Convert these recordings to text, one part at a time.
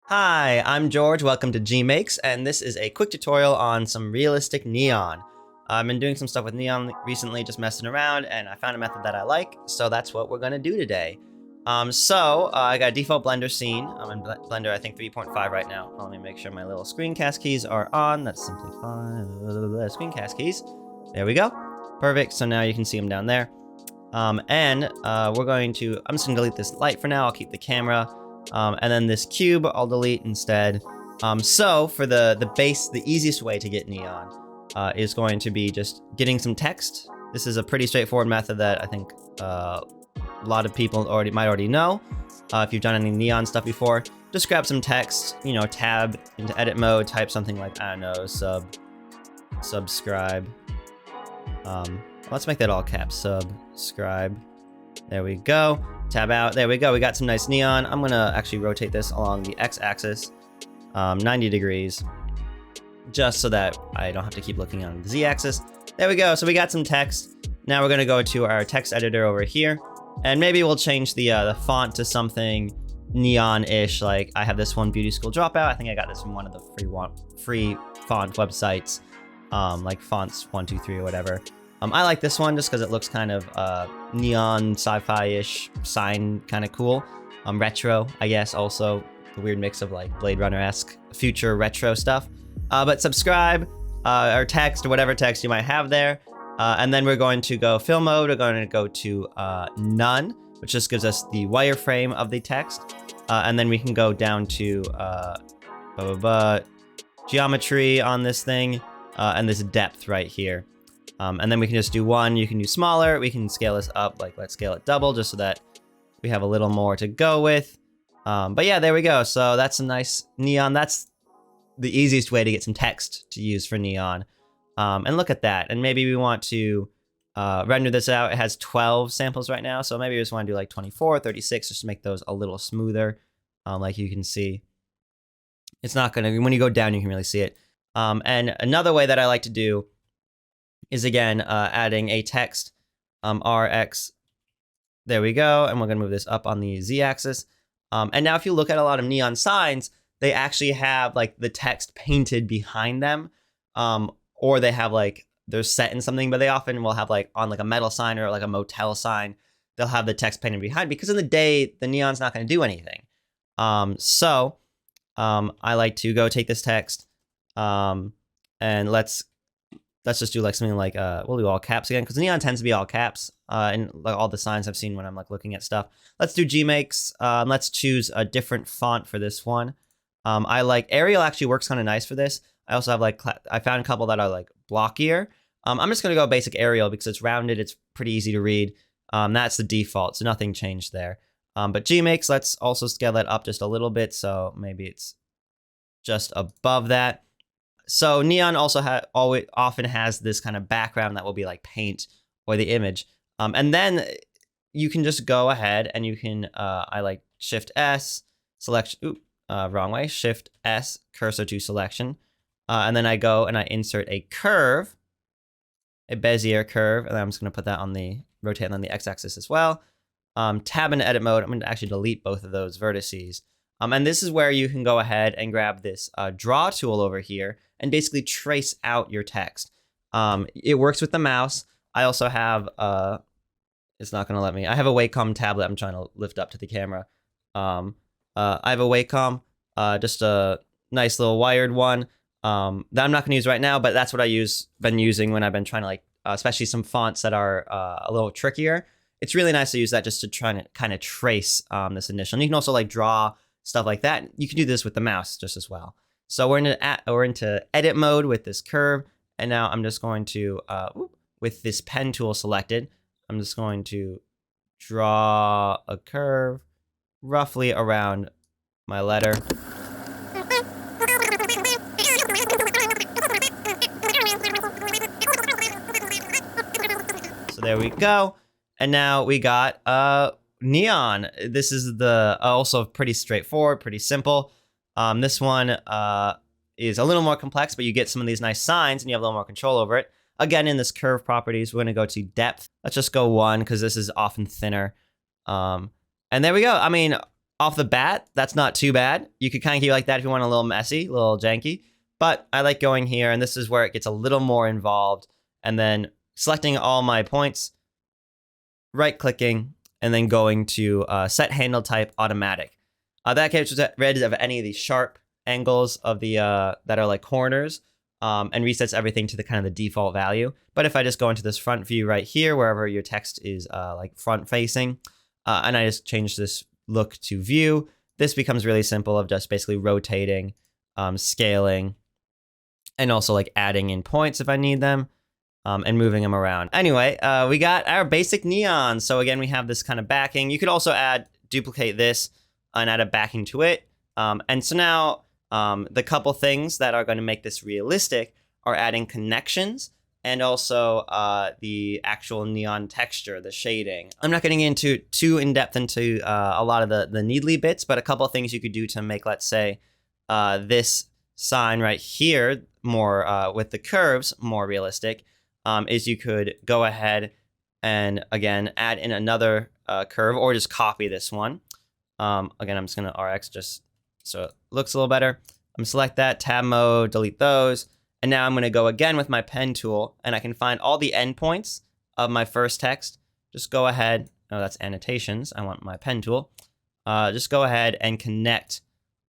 Hi, I'm George, welcome to GMakes, and this is a quick tutorial on some realistic neon. I've been doing some stuff with neon recently, just messing around, and I found a method that I like, so that's what we're gonna do today. I got a default Blender scene. I'm in Blender, I think 3.5 right now. Let me make sure my little screencast keys are on. That's simply fine. Screencast keys. There we go. Perfect, so now you can see them down there. I'm just gonna delete this light for now. I'll keep the camera. And then this cube I'll delete instead. So for the base, the easiest way to get neon is going to be just getting some text. This is a pretty straightforward method that I think a lot of people might already know. If you've done any neon stuff before, just grab some text, tab into edit mode, type something like, I don't know, subscribe. Let's make that all caps, subscribe. There we go. Tab out. There we go. We got some nice neon. I'm gonna actually rotate this along the x-axis, 90 degrees, just so that I don't have to keep looking on the z-axis. There we go. So we got some text. Now we're gonna go to our text editor over here, and maybe we'll change the font to something neon-ish. Like I have this one, Beauty School Dropout. I think I got this from one of the free font websites, like Fonts 123 or whatever. I like this one just because it looks kind of neon, sci-fi-ish, sign kind of cool. Retro, I guess, also a weird mix of like Blade Runner-esque future retro stuff. But subscribe, or text, or whatever text you might have there. And then we're going to go fill mode. We're going to go to none, which just gives us the wireframe of the text. And then we can go down to geometry on this thing, and this depth right here. And then we can just do one. You can do smaller. We can scale this up. Like, let's scale it double just so that we have a little more to go with. But yeah, there we go. So that's a nice neon. That's the easiest way to get some text to use for neon. And look at that. And maybe we want to render this out. It has 12 samples right now. So maybe we just want to do like 24, 36, just to make those a little smoother. Like you can see, it's not going to, when you go down, you can really see it. And another way that I like to do is again adding a text, RX. There we go, and we're gonna move this up on the Z-axis. And now if you look at a lot of neon signs, they actually have like the text painted behind them, or they have like, they're set in something, but they often will have like on like a metal sign or like a motel sign, they'll have the text painted behind, because in the day, the neon's not gonna do anything. I like to go take this text, and let's just do like something like, we'll do all caps again, because neon tends to be all caps, and like all the signs I've seen when I'm like looking at stuff. Let's do GMakes, let's choose a different font for this one. I like Arial, actually works kind of nice for this. I also have like, I found a couple that are like blockier. I'm just gonna go basic Arial because it's rounded, it's pretty easy to read. That's the default, so nothing changed there. But GMakes, let's also scale that up just a little bit, so maybe it's just above that. So neon also often has this kind of background that will be like paint or the image. And then you can just go ahead and you can, I like Shift S, selection, wrong way, Shift S, cursor to selection. And then I go and I insert a curve, a Bezier curve, and then I'm just gonna put that on the, rotate on the X-axis as well. Tab into edit mode, I'm gonna actually delete both of those vertices. And this is where you can go ahead and grab this draw tool over here and basically trace out your text. It works with the mouse. I also have, it's not gonna let me, I have a Wacom tablet I'm trying to lift up to the camera. I have a Wacom, just a nice little wired one that I'm not gonna use right now, but that's what been using when I've been trying to like, especially some fonts that are a little trickier. It's really nice to use that just to try to kind of trace this initial. And you can also like draw stuff like that. You can do this with the mouse just as well. So we're into edit mode with this curve. And now I'm just going to, with this pen tool selected, I'm just going to draw a curve roughly around my letter. So there we go. And now we got neon. This is the also pretty straightforward, pretty simple. This one is a little more complex, but you get some of these nice signs and you have a little more control over it. Again, in this curve properties, we're gonna go to depth. Let's just go 1 because this is often thinner. And there we go. I mean, off the bat, that's not too bad. You could kind of keep it like that if you want a little messy, a little janky. But I like going here, and this is where it gets a little more involved. And then selecting all my points, right-clicking, and then going to set handle type automatic. That gets rid of any of these sharp angles of the that are like corners, and resets everything to the kind of the default value. But if I just go into this front view right here, wherever your text is like front facing, and I just change this look to view, this becomes really simple of just basically rotating, scaling, and also like adding in points if I need them, and moving them around. Anyway, we got our basic neon. So again, we have this kind of backing. You could also duplicate this and add a backing to it. And so now the couple things that are going to make this realistic are adding connections and also the actual neon texture, the shading. I'm not getting into too in-depth into a lot of the needly bits, but a couple of things you could do to make, let's say, this sign right here more with the curves more realistic, is you could go ahead and, again, add in another curve or just copy this one. Again, I'm just going to RX just so it looks a little better. I'm going to select that, tab mode, delete those. And now I'm going to go again with my pen tool, and I can find all the endpoints of my first text. Just go ahead. Oh, that's annotations. I want my pen tool. Just go ahead and connect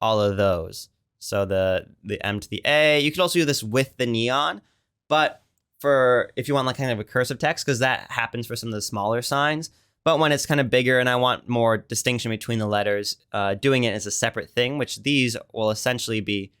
all of those. So the M to the A. You could also do this with the neon, but for if you want like kind of a cursive text, because that happens for some of the smaller signs. But when it's kind of bigger and I want more distinction between the letters, doing it as a separate thing, which these will essentially be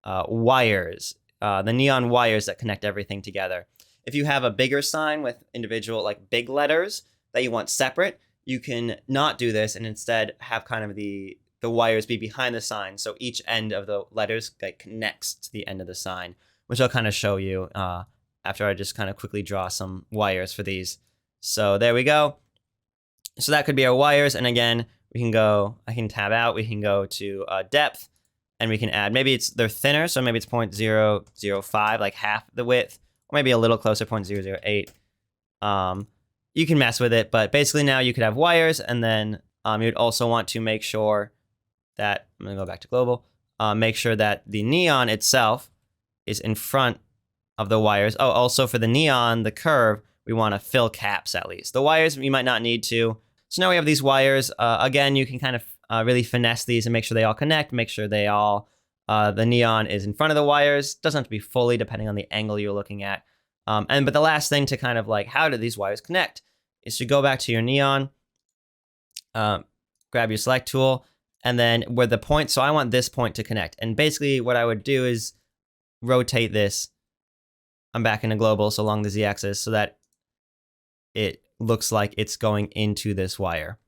wires. The neon wires that connect everything together. If you have a bigger sign with individual like big letters that you want separate, you can not do this and instead have kind of the wires be behind the sign. So each end of the letters like connects to the end of the sign, which I'll kind of show you after I just kind of quickly draw some wires for these. So there we go. So that could be our wires. And again, we can go, I can tab out, we can go to depth. And we can add, maybe they're thinner, so maybe it's 0.005, like half the width, or maybe a little closer, 0.008. You can mess with it, but basically now you could have wires, and then you'd also want to make sure that, I'm gonna go back to global, make sure that the neon itself is in front of the wires. Oh, also for the neon, the curve, we wanna fill caps at least. The wires, you might not need to. So now we have these wires. Again, you can kind of really finesse these and make sure they all connect, make sure they all, the neon is in front of the wires. Doesn't have to be fully, depending on the angle you're looking at. But the last thing to kind of like, how do these wires connect, is to go back to your neon, grab your select tool, and then where the point, so I want this point to connect. And basically what I would do is rotate this. I'm back into global, so along the z-axis, so that it looks like it's going into this wire.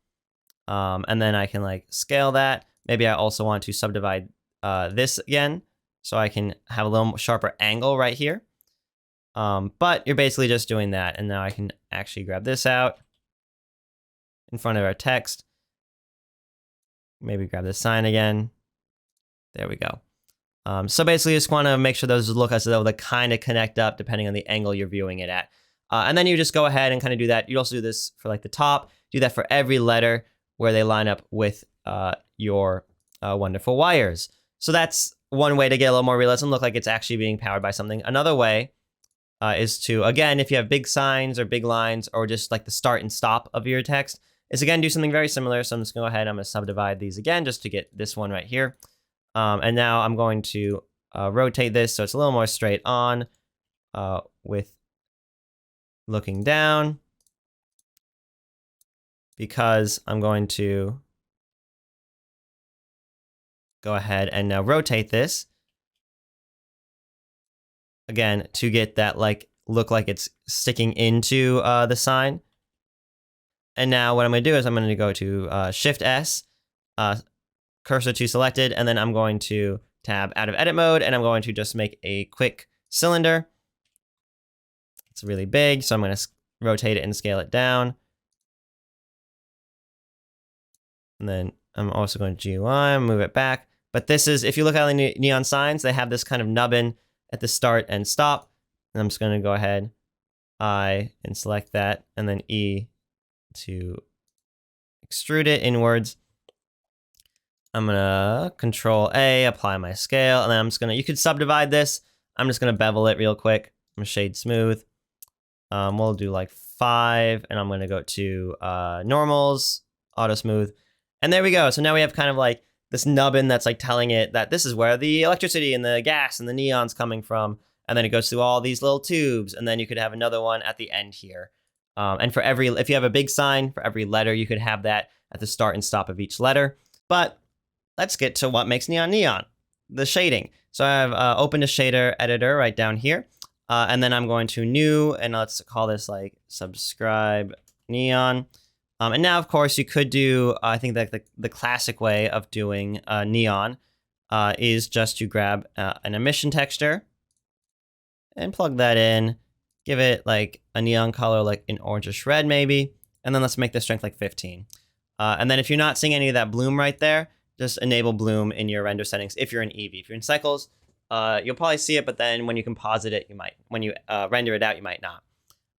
And then I can like scale that. Maybe I also want to subdivide this again, so I can have a little sharper angle right here. But you're basically just doing that. And now I can actually grab this out in front of our text. Maybe grab this sign again. There we go. So basically you just want to make sure those look as though they kind of connect up depending on the angle you're viewing it at. And then you just go ahead and kind of do that. You also do this for like the top, do that for every letter where they line up with your wonderful wires. So that's one way to get a little more realism, look like it's actually being powered by something. Another way is to, again, if you have big signs or big lines or just like the start and stop of your text, is again, do something very similar. So I'm just gonna go ahead, I'm gonna subdivide these again just to get this one right here. And now I'm going to rotate this so it's a little more straight on with looking down, because I'm going to go ahead and now rotate this again to get that like look like it's sticking into the sign. And now what I'm going to do is I'm going to go to Shift S, cursor to selected, and then I'm going to tab out of edit mode, and I'm going to just make a quick cylinder. It's really big, so I'm going to rotate it and scale it down. And then I'm also going to GUI, move it back. But this is, if you look at the neon signs, they have this kind of nubbin at the start and stop. And I'm just going to go ahead, I, and select that, and then E to extrude it inwards. I'm gonna Control A, apply my scale, and then I'm just gonna, you could subdivide this. I'm just gonna bevel it real quick. I'm gonna shade smooth. We'll do like 5, and I'm gonna go to normals, auto smooth, and there we go. So now we have kind of like this nubbin that's like telling it that this is where the electricity and the gas and the neon's coming from, and then it goes through all these little tubes, and then you could have another one at the end here. And for every, if you have a big sign for every letter, you could have that at the start and stop of each letter. But let's get to what makes neon neon, the shading. So I've opened a shader editor right down here. And then I'm going to new, and let's call this like subscribe neon. And now, of course, you could do, I think that the classic way of doing neon is just to grab an emission texture and plug that in, give it like a neon color, like an orangish red maybe, and then let's make the strength like 15. And then if you're not seeing any of that bloom right there, just enable bloom in your render settings if you're in Eevee. If you're in Cycles, you'll probably see it, but then when you composite it, you might, when you render it out, you might not.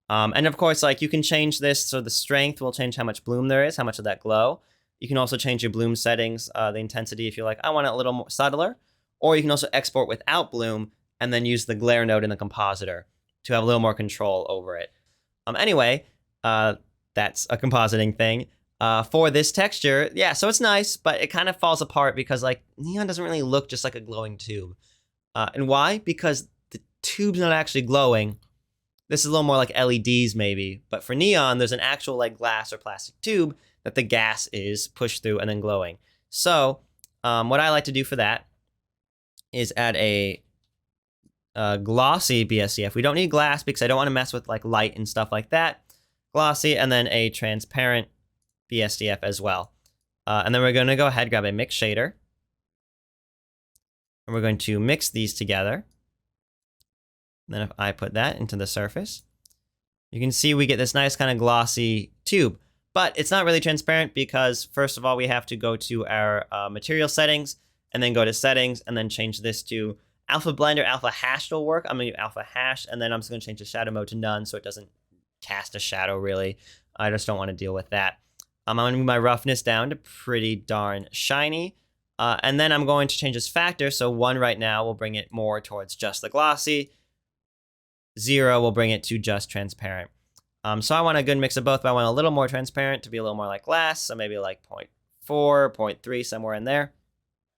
And of course, like you can change this, so the strength will change how much bloom there is, how much of that glow. You can also change your bloom settings, the intensity if you're like, I want it a little more subtler, or you can also export without bloom and then use the glare node in the compositor to have a little more control over it. Anyway, that's a compositing thing. For this texture, yeah, so it's nice, but it kind of falls apart because like neon doesn't really look just like a glowing tube. And why? Because the tube's not actually glowing. This is a little more like LEDs maybe, but for neon, there's an actual like glass or plastic tube that the gas is pushed through and then glowing. So what I like to do for that is add a glossy BSDF. We don't need glass because I don't want to mess with like light and stuff like that. Glossy, and then a transparent BSDF as well. And then we're going to go ahead, grab a mix shader. And we're going to mix these together. And then if I put that into the surface, you can see we get this nice kind of glossy tube. But it's not really transparent because first of all, we have to go to our material settings and then go to settings and then change this to alpha blend or alpha hash will work. I'm going to do alpha hash, and then I'm just going to change the shadow mode to none so it doesn't cast a shadow really. I just don't want to deal with that. I'm going to move my roughness down to pretty darn shiny. And then I'm going to change this factor. So 1 right now will bring it more towards just the glossy. 0 will bring it to just transparent. So I want a good mix of both, but I want a little more transparent to be a little more like glass. So maybe like 0.4, 0.3, somewhere in there.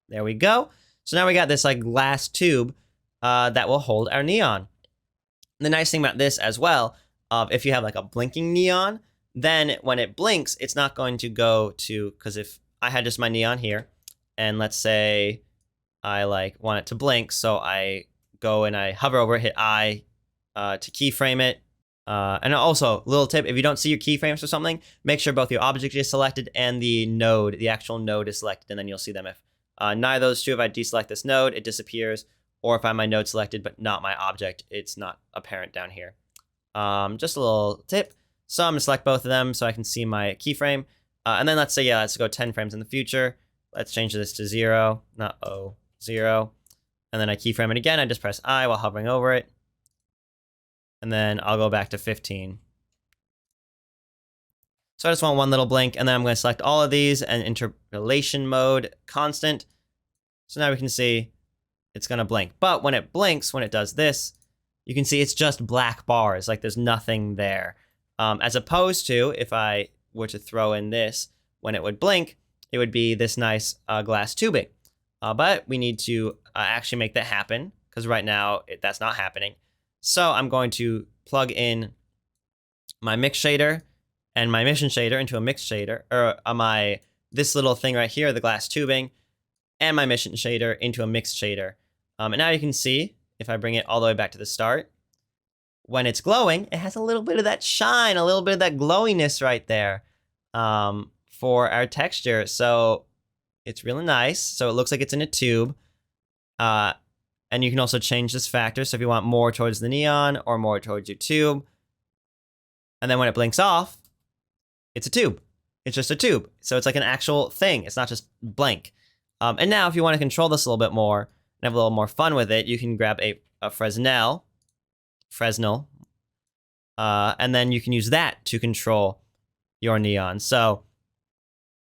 There we go. So now we got this like glass tube that will hold our neon. The nice thing about this as well, if you have like a blinking neon, then when it blinks, it's not going to go to, because if I had just my neon here, and let's say I like want it to blink, so I go and I hover over it, hit I to keyframe it. And also, little tip, if you don't see your keyframes for something, make sure both your object is selected and the node, the actual node is selected, and then you'll see them. If neither of those two, if I deselect this node, it disappears, or if I have my node selected but not my object, it's not apparent down here. Just a little tip. So I'm going to select both of them so I can see my keyframe. And then let's say, yeah, let's go 10 frames in the future. Let's change this to 0, not 0. And then I keyframe it again. I just press I while hovering over it. And then I'll go back to 15. So I just want one little blink, and then I'm going to select all of these and interpolation mode constant. So now we can see it's going to blink. But when it blinks, when it does this, you can see it's just black bars, like there's nothing there. As opposed to if I were to throw in this, when it would blink, it would be this nice glass tubing. But we need to actually make that happen, because right now that's not happening. So I'm going to plug in my mix shader and my emission shader into a mix shader, or this little thing right here, the glass tubing, and my emission shader into a mix shader. And now you can see, if I bring it all the way back to the start, when it's glowing, it has a little bit of that shine, a little bit of that glowiness right there for our texture. So it's really nice. So it looks like it's in a tube. And you can also change this factor. So if you want more towards the neon or more towards your tube. And then when it blinks off, it's a tube. It's just a tube. So it's like an actual thing. It's not just blank. And now if you want to control this a little bit more and have a little more fun with it, you can grab a Fresnel, and then you can use that to control your neon. So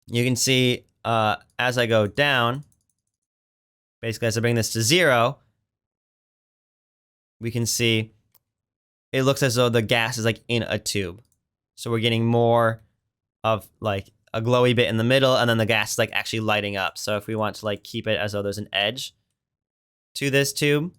you can see as I go down, basically as I bring this to 0, we can see it looks as though the gas is like in a tube. So we're getting more of like a glowy bit in the middle, and then the gas is like actually lighting up. So if we want to like keep it as though there's an edge to this tube,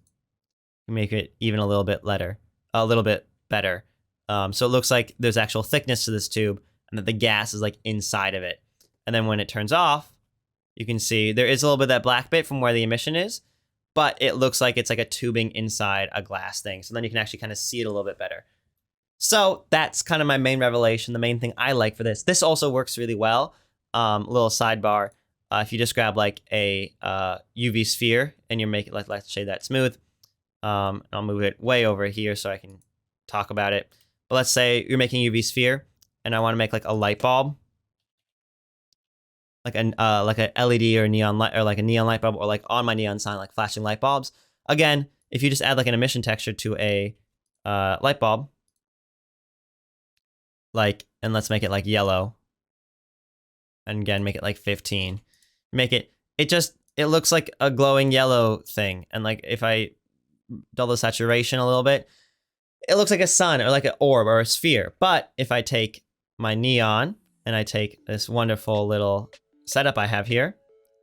we make it even a little bit better. So it looks like there's actual thickness to this tube, and that the gas is like inside of it. And then when it turns off, you can see there is a little bit of that black bit from where the emission is, but it looks like it's like a tubing inside a glass thing. So then you can actually kind of see it a little bit better. So that's kind of my main revelation, the main thing I like for this. This also works really well. Little sidebar, if you just grab like a UV sphere and you make it like, let's shade that smooth. I'll move it way over here so I can talk about it. But let's say you're making a UV sphere and I want to make like a light bulb. Like a LED or neon light, or like a neon light bulb, or like on my neon sign, like flashing light bulbs. Again, if you just add like an emission texture to a light bulb, like, and let's make it like yellow, and again make it like 15. Make it, it looks like a glowing yellow thing. And like if I double the saturation a little bit, it looks like a sun or like an orb or a sphere. But if I take my neon and I take this wonderful little setup I have here,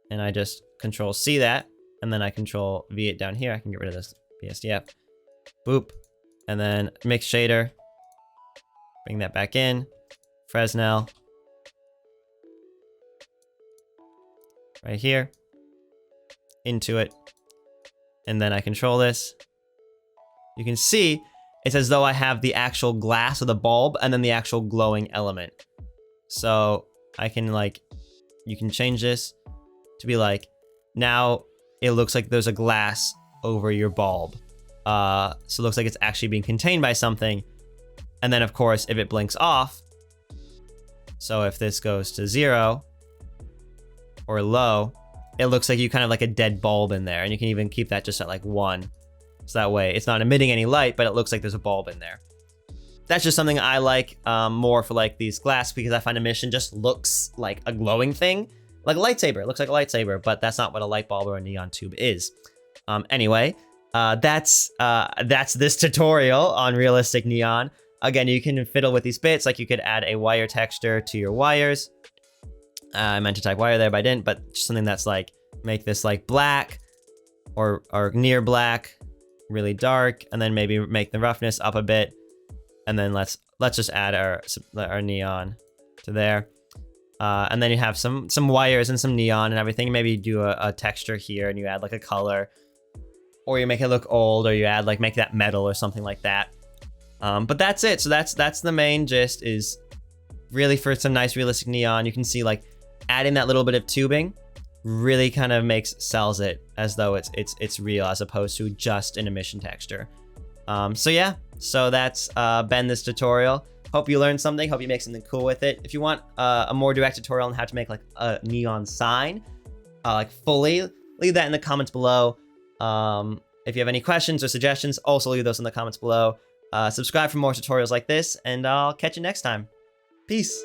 and I just Control C that, and then I Control V it down here, I can get rid of this BSDF. Boop. And then mix shader. Bring that back in. Fresnel. Right here. Into it. And then I control this. You can see it's as though I have the actual glass of the bulb and then the actual glowing element. So I can like, you can change this to be like, now it looks like there's a glass over your bulb. So it looks like it's actually being contained by something. And then of course, if it blinks off, so if this goes to 0 or low, it looks like you kind of like a dead bulb in there. And you can even keep that just at like 1. So that way it's not emitting any light, but it looks like there's a bulb in there. That's just something I like more for like these glass, because I find emission just looks like a glowing thing. Like a lightsaber, it looks like a lightsaber, but that's not what a light bulb or a neon tube is. Anyway, that's this tutorial on realistic neon. Again, you can fiddle with these bits, like you could add a wire texture to your wires. I meant to type wire there, but I didn't, but just something that's like, make this like black or near black, really dark, and then maybe make the roughness up a bit. And then let's just add our neon to there. And then you have some wires and some neon and everything. Maybe you do a texture here and you add like a color, or you make it look old, or you add like, make that metal or something like that. But that's it. So that's the main gist, is really for some nice realistic neon. You can see like adding that little bit of tubing really kind of sells it as though it's real, as opposed to just an emission texture. So yeah, so that's been this tutorial. Hope you learned something. Hope you make something cool with it. If you want a more direct tutorial on how to make like a neon sign, like fully, leave that in the comments below. If you have any questions or suggestions, also leave those in the comments below. Subscribe for more tutorials like this, and I'll catch you next time. Peace.